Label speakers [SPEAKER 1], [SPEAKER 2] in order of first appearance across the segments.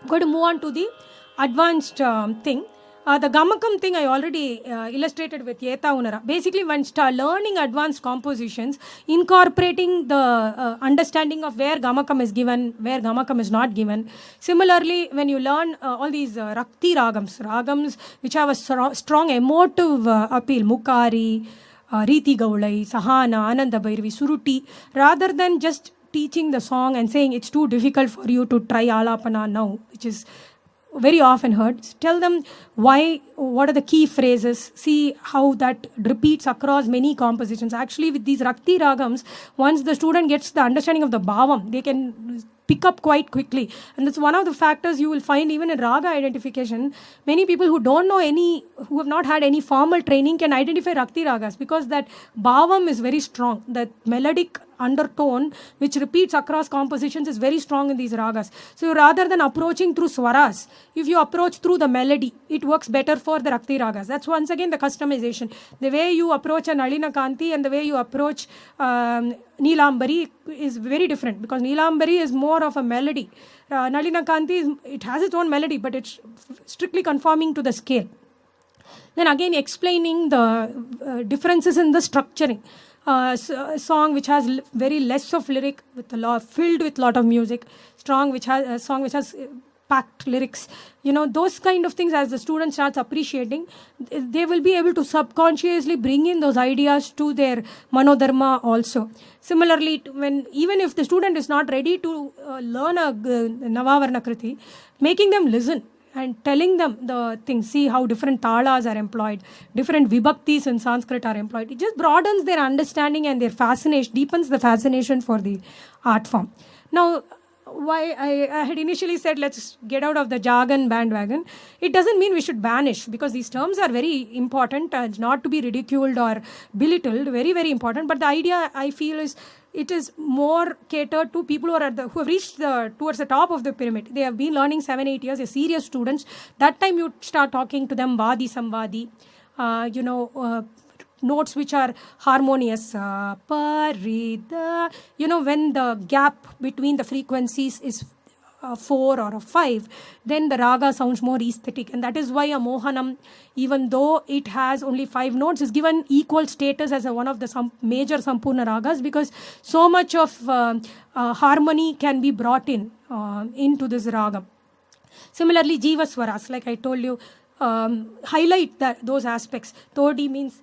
[SPEAKER 1] Going to move on to the advanced thing. The Gamakam thing I already illustrated with Yeta Unara. Basically, when start learning advanced compositions, incorporating the understanding of where Gamakam is given, where Gamakam is not given. Similarly, when you learn all these Rakti ragams which have a strong emotive appeal, Mukari, Riti Gaulai, Sahana, Ananda Bhairavi, Suruti, rather than just teaching the song and saying it's too difficult for you to try Alapana now, which is very often heard. Tell them why, what are the key phrases, see how that repeats across many compositions. Actually, with these Rakti ragams, once the student gets the understanding of the bhavam, they can pick up quite quickly. And that's one of the factors you will find even in raga identification. Many people who don't know who have not had any formal training can identify Rakti ragas because that bhavam is very strong. That melodic undertone which repeats across compositions is very strong in these ragas. So rather than approaching through swaras, if you approach through the melody, it works better for the Rakti ragas. That's once again the customization. The way you approach a Nalina Kanti and the way you approach Neelambari is very different because Neelambari is more of a melody. Nalina Kanti, it has its own melody, but it's strictly conforming to the scale. Then again explaining the differences in the structuring. Song which has very less of lyric with a lot filled with lot of music, song which has packed lyrics, those kind of things. As the student starts appreciating, they will be able to subconsciously bring in those ideas to their Manodharma also. Similarly, even if the student is not ready to learn a Navavarna Kriti, making them listen and telling them the things, see how different talas are employed, different vibhaktis in Sanskrit are employed. It just broadens their understanding and their fascination, deepens the fascination for the art form. Now, why I had initially said let's get out of the jargon bandwagon. It doesn't mean we should banish because these terms are very important and not to be ridiculed or belittled, very, very important. But the idea I feel is it is more catered to people who have reached towards the top of the pyramid. They have been learning 7-8 years, they're serious students. That time you start talking to them Vadi Samvadi, notes which are harmonious, parida, when the gap between the frequencies is 4 or 5, then the raga sounds more aesthetic. And that is why a Mohanam, even though it has only 5 notes, is given equal status as one of the major Sampurna ragas because so much of harmony can be brought into this raga. Similarly, Jiva Swaras, like I told you, highlight those aspects. Todi means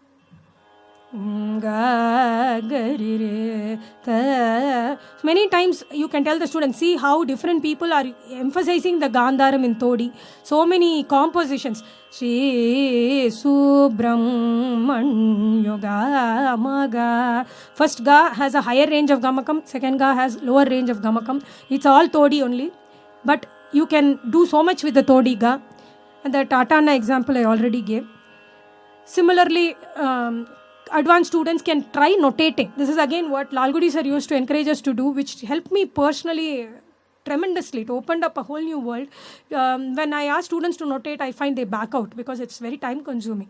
[SPEAKER 1] many times you can tell the students, see how different people are emphasizing the Gandharam in Todi. So many compositions. Shri Subramanian Yoga Maga. First Ga has a higher range of Gamakam, second Ga has lower range of Gamakam. It's all Todi only. But you can do so much with the Todi Ga. And the Tatana example I already gave. Similarly, advanced students can try notating. This is again what Lalgudi sir used to encourage us to do, which helped me personally tremendously. It opened up a whole new world. When I ask students to notate, I find they back out because it's very time consuming.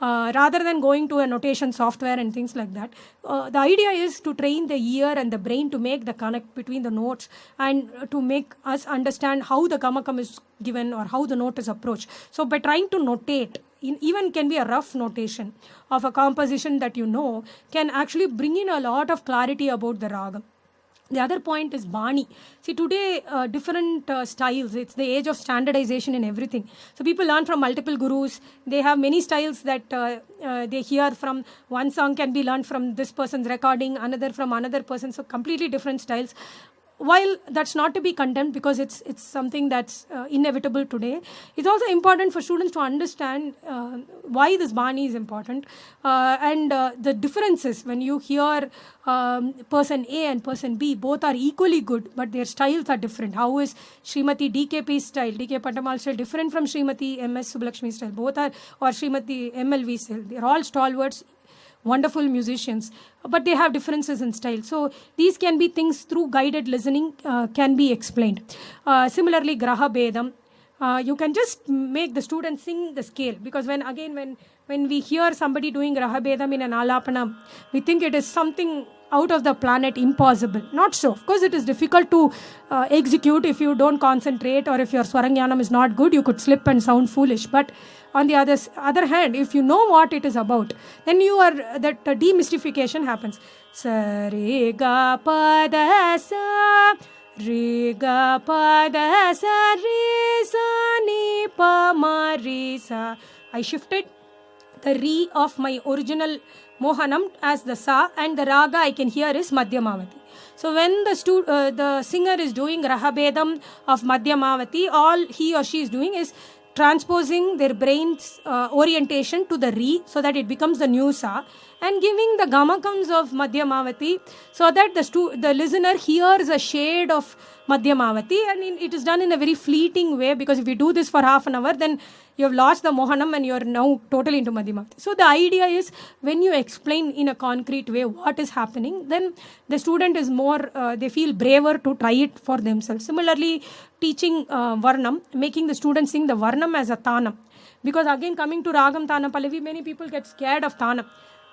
[SPEAKER 1] Rather than going to a notation software and things like that, the idea is to train the ear and the brain to make the connect between the notes and to make us understand how the gamakam is given or how the note is approached. So by trying to notate, even can be a rough notation of a composition that can actually bring in a lot of clarity about the raga. The other point is Bani. See, today, different styles. It's the age of standardization in everything. So people learn from multiple gurus. They have many styles that they hear from. One song can be learned from this person's recording, another from another person. So completely different styles. While that's not to be condemned because it's something that's inevitable today, it's also important for students to understand why this Bani is important and the differences. When you hear person A and person B, both are equally good, but their styles are different. How is Srimati DKP's style, DK Patamal's style different from Srimati MS Subbulakshmi's style? Both are, or Srimati MLV's style. They're all stalwarts, wonderful musicians, but they have differences in style. So these can be things through guided listening can be explained. Similarly, Graha Bedam, you can just make the student sing the scale, because when we hear somebody doing Graha Bedam in an Alapana, we think it is something out of the planet impossible. Not so. Of course, it is difficult to execute if you don't concentrate, or if your Swarangyanam is not good, you could slip and sound foolish. But on the other hand, if you know what it is about, then that demystification happens. Sa re ga pa da sa, re ga pa da sa, re sa ni pa ma re sa. I shifted the re of my original Mohanam as the sa, and the raga I can hear is Madhyamavati. So when the singer is doing Rahabedam of Madhyamavati, all he or she is doing is transposing their brain's orientation to the re, so that it becomes the new sa, and giving the gamakams of Madhyamavati, so that the listener hears a shade of Madhyamavati, and it is done in a very fleeting way, because if you do this for half an hour, then you have lost the Mohanam and you are now totally into Madhyamavati. So the idea is, when you explain in a concrete way what is happening, then the student is more, they feel braver to try it for themselves. Similarly, teaching Varnam, making the student sing the Varnam as a Tanam. Because again, coming to Ragam, Tanam, Pallavi, many people get scared of Tanam.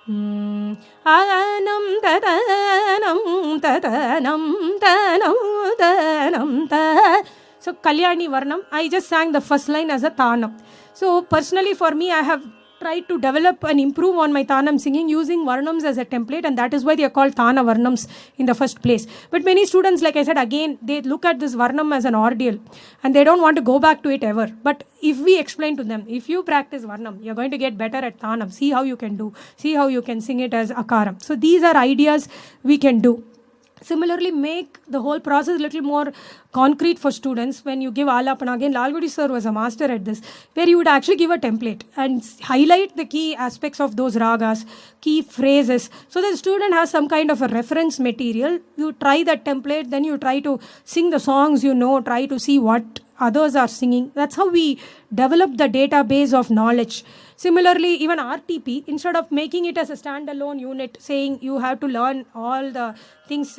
[SPEAKER 1] Anam tadanam tadanam tanam tanam ta. So Kalyani Varnam, I just sang the first line as a Tanam. So personally for me, I have tried to develop and improve on my Tanam singing using Varnams as a template, and that is why they are called Tana Varnams in the first place. But many students, like I said again, they look at this Varnam as an ordeal and they don't want to go back to it ever. But if we explain to them, if you practice Varnam, you're going to get better at Tanam. See how you can do. See how you can sing it as Akaram. So these are ideas we can do. Similarly, make the whole process a little more concrete for students when you give Alapana. Again, Lalgudi sir was a master at this, where you would actually give a template and highlight the key aspects of those ragas, key phrases, so that the student has some kind of a reference material. You try that template, then you try to sing the songs try to see what others are singing. That's how we develop the database of knowledge. Similarly, even RTP, instead of making it as a standalone unit, saying you have to learn all the things,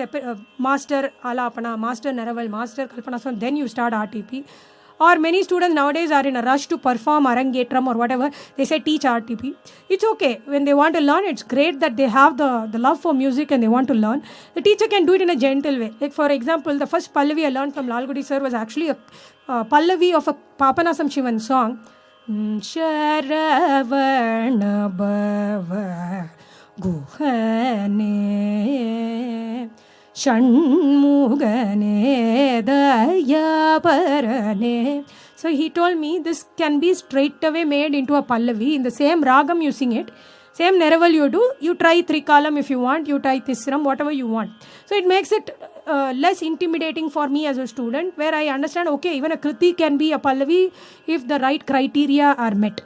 [SPEAKER 1] master Alapana, master Neraval, master Kalpanaswaram, then you start RTP. Or many students nowadays are in a rush to perform Arangetram or whatever. They say teach RTP. It's okay. When they want to learn, it's great that they have the love for music and they want to learn. The teacher can do it in a gentle way. Like for example, the first Pallavi I learned from Lalgudi sir was actually a Pallavi of a Papanasam Shivan song. Sharavana Bhava Guhane Shanmugane Dayaparane. So he told me this can be straight away made into a Pallavi. In the same ragam you sing it, same Neraval you do, you try Trikalam if you want, you try Tisram, whatever you want. So it makes it less intimidating for me as a student, where I understand, okay, even a Kriti can be a Pallavi if the right criteria are met.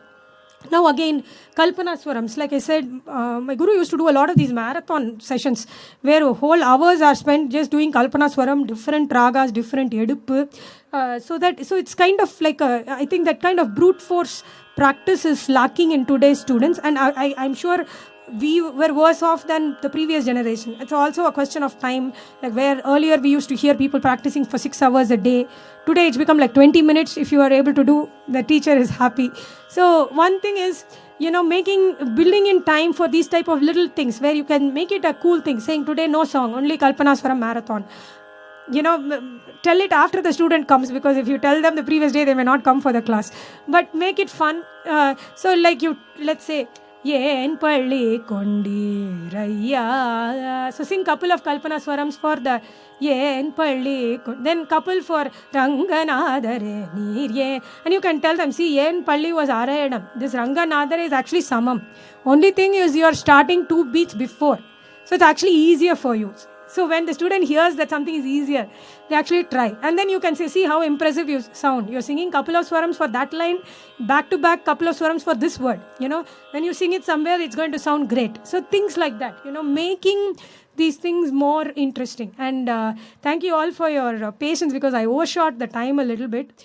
[SPEAKER 1] Now again, Kalpana Swarams, like I said, my guru used to do a lot of these marathon sessions where whole hours are spent just doing Kalpana Swaram, different ragas, different edup. So it's kind of like I think that kind of brute force practice is lacking in today's students, and I'm sure we were worse off than the previous generation. It's also a question of time, like where earlier we used to hear people practicing for 6 hours a day. Today it's become like 20 minutes. If you are able to do, the teacher is happy. So one thing is, building in time for these type of little things where you can make it a cool thing, saying today no song, only Kalpanaswaram marathon. Tell it after the student comes, because if you tell them the previous day, they may not come for the class. But make it fun. So like let's say, Yen Palli Kondi Raya. So sing couple of Kalpana Swarams for the Yen Palli, then couple for Ranganadare Nirye. And you can tell them, see, Yen Palli was Arayadam. This Ranganadare is actually Samam. Only thing is you are starting 2 beats before. So it's actually easier for you. So when the student hears that something is easier, they actually try. And then you can say, see how impressive you sound. You're singing couple of swarams for that line, back to back couple of swarams for this word. When you sing it somewhere, it's going to sound great. So things like that, making these things more interesting. And thank you all for your patience, because I overshot the time a little bit.